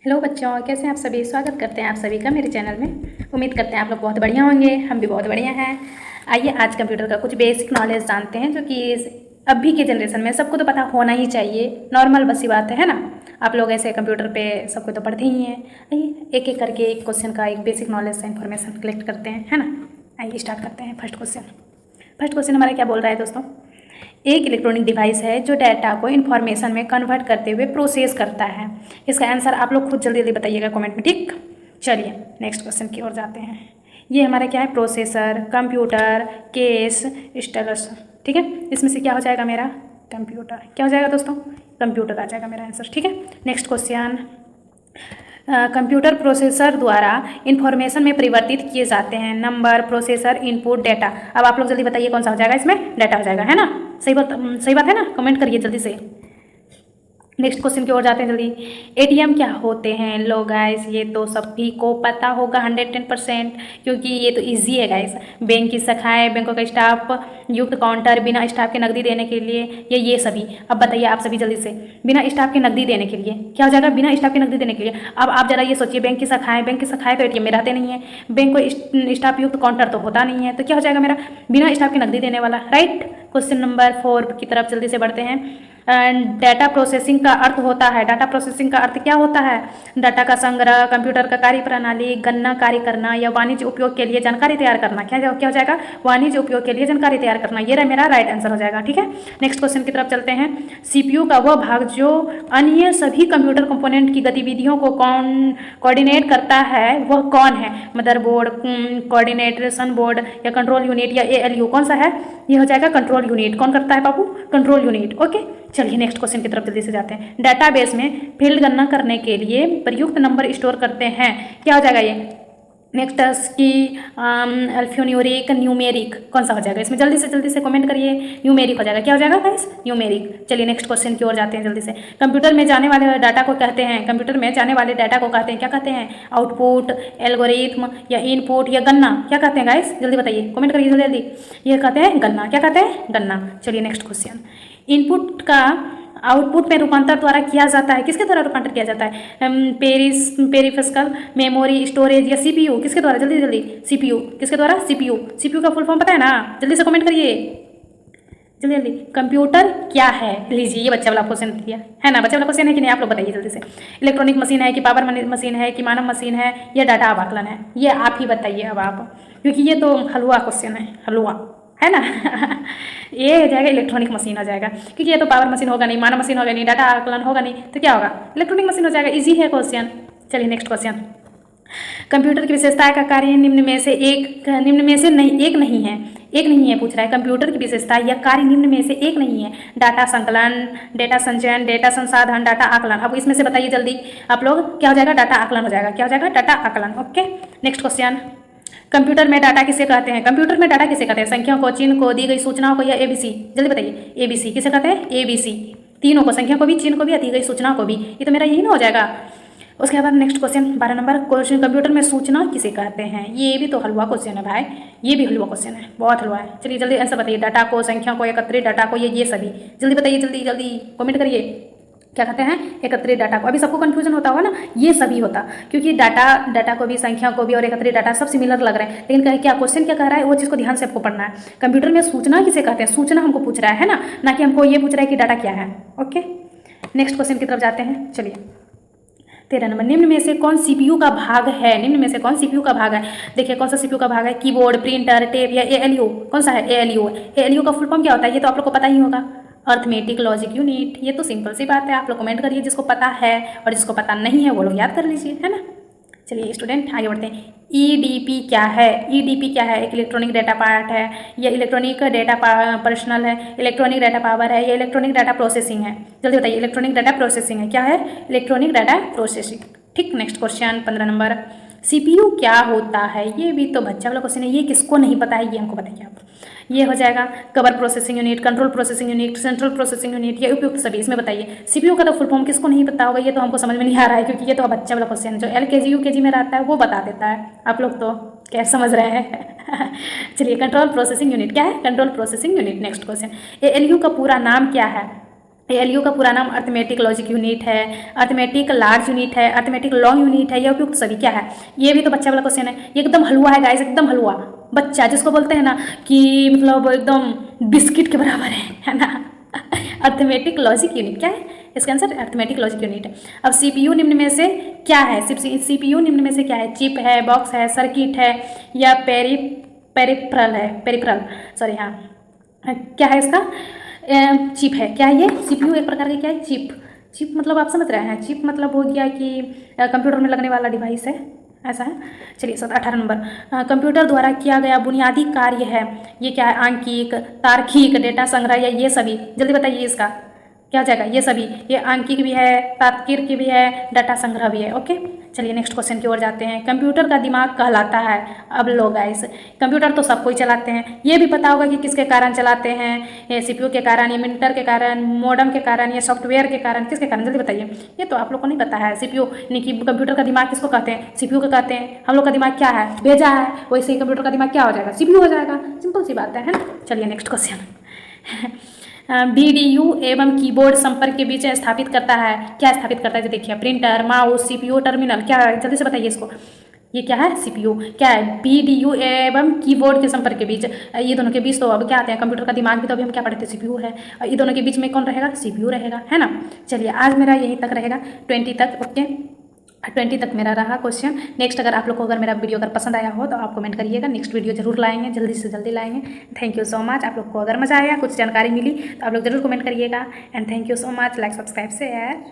Hello बच्चों, कैसे हैं आप सभी। स्वागत करते हैं आप सभी का मेरे चैनल में। उम्मीद करते हैं आप लोग बहुत बढ़िया होंगे, हम भी बहुत बढ़िया हैं। आइए आज कंप्यूटर का कुछ बेसिक नॉलेज जानते हैं, जो कि अभी के जनरेशन में सबको तो पता होना ही चाहिए। नॉर्मल बस सी बात है ना। आप लोग ऐसे कंप्यूटर पे सबको तो पढ़ते ही हैं। आइए एक एक करके एक क्वेश्चन का एक बेसिक नॉलेज से इन्फॉर्मेशन कलेक्ट करते हैं, है ना। आइए स्टार्ट करते हैं। फर्स्ट क्वेश्चन हमारा क्या बोल रहा है दोस्तों। एक इलेक्ट्रॉनिक डिवाइस है जो डाटा को इन्फॉर्मेशन में कन्वर्ट करते हुए प्रोसेस करता है। इसका आंसर आप लोग खुद जल्दी जल्दी बताइएगा कमेंट में, ठीक। चलिए नेक्स्ट क्वेश्चन की ओर जाते हैं। ये हमारा क्या है, प्रोसेसर, कंप्यूटर, केस, स्टेटस, ठीक है। इसमें से क्या हो जाएगा मेरा, कंप्यूटर। क्या हो जाएगा दोस्तों, कंप्यूटर आ जाएगा मेरा आंसर, ठीक है। नेक्स्ट क्वेश्चन, कंप्यूटर प्रोसेसर द्वारा इंफॉर्मेशन में परिवर्तित किए जाते हैं नंबर, प्रोसेसर, इनपुट, डाटा। अब आप लोग जल्दी बताइए कौन सा हो जाएगा, इसमें डाटा हो जाएगा, है ना। सही बात है ना, कमेंट करिए जल्दी से। नेक्स्ट क्वेश्चन की ओर जाते हैं जल्दी। एटीएम क्या होते हैं। लो गाइस, ये तो सभी को पता होगा 110%, क्योंकि ये तो इजी है गाइस। बैंक की शाखाएं, बैंकों का स्टाफ युक्त काउंटर, बिना स्टाफ के नकदी देने के लिए, ये सभी। अब बताइए आप सभी जल्दी से, बिना स्टाफ के नकदी देने के लिए क्या हो जाएगा, बिना स्टाफ के नकदी देने के लिए। अब आप जरा ये सोचिए, बैंक की शाखाएं तो एटीएम में रहते नहीं है, बैंक को स्टाफ युक्त काउंटर तो होता नहीं है, तो क्या हो जाएगा मेरा, बिना स्टाफ के नकदी देने वाला, राइट। क्वेश्चन नंबर 4 की तरफ जल्दी से बढ़ते हैं। डाटा प्रोसेसिंग का अर्थ होता है, डाटा प्रोसेसिंग का अर्थ क्या होता है, डाटा का संग्रह, कंप्यूटर का कार्य प्रणाली, गणना कार्य करना या वाणिज्य उपयोग के लिए जानकारी तैयार करना। क्या हो जाएगा, वाणिज्य उपयोग के लिए जानकारी तैयार करना। ये रहा मेरा राइट आंसर हो जाएगा, ठीक है। नेक्स्ट क्वेश्चन की तरफ चलते हैं। सीपीयू का वह भाग जो अन्य सभी कंप्यूटर कंपोनेंट की गतिविधियों को कोऑर्डिनेट करता है वह कौन है। मदरबोर्ड, कोऑर्डिनेशन बोर्ड या कंट्रोल यूनिट या एएलयू, कौन सा है, ये हो जाएगा कंट्रोल यूनिट। कौन करता है बाबू, कंट्रोल यूनिट, ओके। चलिए नेक्स्ट क्वेश्चन की तरफ जल्दी से जाते हैं। डाटाबेस में फील्ड गणना करने के लिए प्रयुक्त नंबर स्टोर करते हैं। क्या हो जाएगा ये, नेक्स्ट की अल्फान्यूमेरिक, न्यूमेरिक, कौन सा हो जाएगा इसमें, जल्दी से कमेंट करिए। न्यूमेरिक हो जाएगा। क्या हो जाएगा गाइस, न्यूमेरिक। चलिए नेक्स्ट क्वेश्चन की ओर जाते हैं जल्दी से। कंप्यूटर में जाने वाले डाटा को कहते हैं, क्या कहते हैं, आउटपुट, एल्गोरिथम या इनपुट या गणना। क्या कहते हैं गाइस, जल्दी बताइए, कमेंट करिए जल्दी। ये कहते हैं गणना। क्या कहते हैं, गणना। चलिए नेक्स्ट क्वेश्चन। इनपुट का आउटपुट में रूपांतर द्वारा किया जाता है, किसके द्वारा रूपांतर किया जाता है, पेरिफेरल, मेमोरी, स्टोरेज या सीपीयू, किसके द्वारा, जल्दी सीपीयू, किसके द्वारा, सीपीयू का फुल फॉर्म पता है ना, जल्दी से कमेंट करिए जल्दी। कंप्यूटर क्या है, लीजिए ये बच्चा वाला क्वेश्चन दिया है ना, बच्चा वाला क्वेश्चन है कि नहीं, आप लोग बताइए जल्दी से। इलेक्ट्रॉनिक मशीन है कि पावर मशीन है कि मानव मशीन है या डाटा आकलन है, ये आप ही बताइए अब आप, क्योंकि ये तो हलवा क्वेश्चन है, हलवा है ना। ये हो जाएगा इलेक्ट्रॉनिक मशीन हो जाएगा, क्योंकि ये तो पावर मशीन होगा नहीं, मानव मशीन होगा नहीं, डाटा आकलन होगा नहीं, तो क्या होगा, इलेक्ट्रॉनिक मशीन हो जाएगा। इजी है क्वेश्चन। चलिए नेक्स्ट क्वेश्चन। कंप्यूटर की विशेषता का कार्य निम्न में से एक नहीं है, पूछ रहा है। कंप्यूटर की विशेषता या कार्य निम्न में से एक नहीं है। डाटा संकलन, डेटा संचयन, डेटा संसाधन, डाटा आकलन। अब इसमें से बताइए जल्दी आप लोग, क्या हो जाएगा, डाटा आकलन हो जाएगा। क्या हो जाएगा, डाटा आकलन, ओके। Next question. कंप्यूटर में डाटा किसे कहते हैं, संख्या को, चिन्ह को, दी गई सूचनाओं को या एबीसी, जल्दी बताइए। एबीसी किसे कहते हैं, एबीसी, तीनों को, संख्या को भी, चिन्ह को भी, दी गई सूचनाओं को भी। ये तो मेरा यही ना हो जाएगा। उसके बाद next question 12 number question. Computer में सूचना किसे कहते हैं, ये भी तो हलवा क्वेश्चन है भाई, ये भी हलवा क्वेश्चन है, बहुत हलवा है। चलिए जल्दी आंसर बताइए। डाटा को, संख्या को, एकत्रित डाटा को, ये सभी, जल्दी बताइए, जल्दी कमेंट करिए। क्या कहते हैं, एकत्रित डाटा को। अभी सबको कंफ्यूजन होता होगा ना, ये सभी होता, क्योंकि डाटा को भी, संख्या को भी और एकत्रित डाटा सब सिमिलर लग रहे हैं, लेकिन क्या क्वेश्चन क्या कह रहा है, वो चीज़ को ध्यान से आपको पढ़ना है। कंप्यूटर में सूचना किसे कहते हैं, सूचना हमको पूछ रहा है ना कि हमको ये पूछ रहा है कि डाटा क्या है, ओके। नेक्स्ट क्वेश्चन की तरफ जाते हैं। चलिए 13 नंबर। निम्न में से कौन सीपीयू का भाग है, देखिए कौन सा सीपीयू का भाग है, कीबोर्ड, प्रिंटर, टेप या एएलयू, कौन सा है, एएलयू का फुल फॉर्म क्या होता है, ये तो आप लोग को पता ही होगा, अर्थमेटिक लॉजिक यूनिट। ये तो सिंपल सी बात है, आप लोग कमेंट करिए जिसको पता है, और जिसको पता नहीं है वो लोग याद कर लीजिए, है ना। चलिए स्टूडेंट आगे बढ़ते हैं। ईडीपी क्या है, एक इलेक्ट्रॉनिक डाटा पार्ट है या इलेक्ट्रॉनिक डाटा पर्सनल है, इलेक्ट्रॉनिक डाटा पावर है या इलेक्ट्रॉनिक डाटा प्रोसेसिंग है, जल्दी बताइए। इलेक्ट्रॉनिक डाटा प्रोसेसिंग है, क्या है, इलेक्ट्रॉनिक डाटा प्रोसेसिंग, ठीक। Next question 15 number. सीपीयू क्या होता है, ये भी तो बच्चा वाला क्वेश्चन है, ये किसको नहीं पता है, ये हमको बताइए आप। ये हो जाएगा cover processing unit, control processing unit, central processing unit या उपयुक्त सभी, इसमें बताइए। सीपीयू का तो फुल फॉर्म किसको नहीं पता होगा, ये तो हमको समझ में नहीं आ रहा है, क्योंकि ये तो बच्चा वाला क्वेश्चन, जो एलकेजी यूकेजी में रहता है वो बता देता है, आप लोग तो क्या समझ रहे हैं। चलिए कंट्रोल प्रोसेसिंग यूनिट क्या है, control processing unit. Next question. ALU का पूरा नाम क्या है, एलयू का पूरा नाम अर्थमेटिक लॉजिक यूनिट है, अर्थमेटिक लार्ज यूनिट है, अर्थमेटिक लॉन्ग यूनिट है, या उपयुक्त सभी क्या है। ये भी तो बच्चा वाला क्वेश्चन है, ये एकदम हलवा है गाइस, एकदम हलवा। बच्चा जिसको बोलते हैं ना कि मतलब एकदम बिस्किट के बराबर है ना। अर्थमेटिक लॉजिक यूनिट क्या है, इसका आंसर अर्थमेटिक लॉजिक यूनिट है। अब सीपीयू निम्न में से क्या है, सीपीयू निम्न में से क्या है, चिप है, बॉक्स है, सर्किट है, या पेरिफेरल है, पेरिफेरल सॉरी, हाँ क्या है इसका, चिप है। क्या है ये, सीपीयू एक प्रकार का क्या है, चिप। चिप मतलब आप समझ रहे हैं, चिप मतलब हो गया कि कंप्यूटर में लगने वाला डिवाइस है, ऐसा है। चलिए 18 नंबर, कंप्यूटर द्वारा किया गया बुनियादी कार्य है, ये क्या है, आंकिक, तार्किक, डेटा संग्रह, या ये सभी, जल्दी बताइए इसका क्या हो जाएगा, ये सभी, ये आंकिक भी है, तार्किक भी है, डाटा संग्रह भी है। ओके चलिए नेक्स्ट क्वेश्चन की ओर जाते हैं। कंप्यूटर का दिमाग कहलाता है, अब लोग गाइस कंप्यूटर तो सब कोई चलाते हैं, ये भी पता होगा कि किसके कारण चलाते हैं, सीपीयू के कारण, या मिनटर के कारण, मॉडेम के कारण, या सॉफ्टवेयर के कारण, किसके कारण, जल्दी बताइए। ये तो आप लोग को नहीं पता है, सीपीयू यानी कि कंप्यूटर का दिमाग किसको कहते हैं, सीपीयू को कहते हैं। हम लोग का दिमाग क्या है, भेजा है, वैसे ही कंप्यूटर का दिमाग क्या हो जाएगा, सीपीयू हो जाएगा, सिंपल सी बात है ना। चलिए नेक्स्ट क्वेश्चन। बीडीयू एवं कीबोर्ड संपर्क के बीच स्थापित करता है, क्या स्थापित करता है, जो देखिए प्रिंटर, माउस, सीपीयू, टर्मिनल, क्या है, जल्दी से बताइए इसको। ये क्या है, सीपीयू। क्या है, बीडीयू एवं कीबोर्ड के संपर्क के बीच, ये दोनों के बीच तो अब क्या आते हैं, कंप्यूटर का दिमाग भी तो अभी हम क्या पढ़ते थे, सीपीयू है, और ये दोनों के बीच में कौन रहेगा, सीपीयू रहेगा, है ना। चलिए आज मेरा यहीं तक रहेगा, 20 तक। ओके 20 तक मेरा रहा क्वेश्चन। नेक्स्ट अगर आप लोग को अगर मेरा वीडियो अगर पसंद आया हो तो आप कमेंट करिएगा, नेक्स्ट वीडियो जरूर लाएंगे, जल्दी से जल्दी लाएंगे। Thank you so much. आप लोग को अगर मजा आया, कुछ जानकारी मिली तो आप लोग जरूर कमेंट करिएगा। And thank you so much. Like, subscribe, share.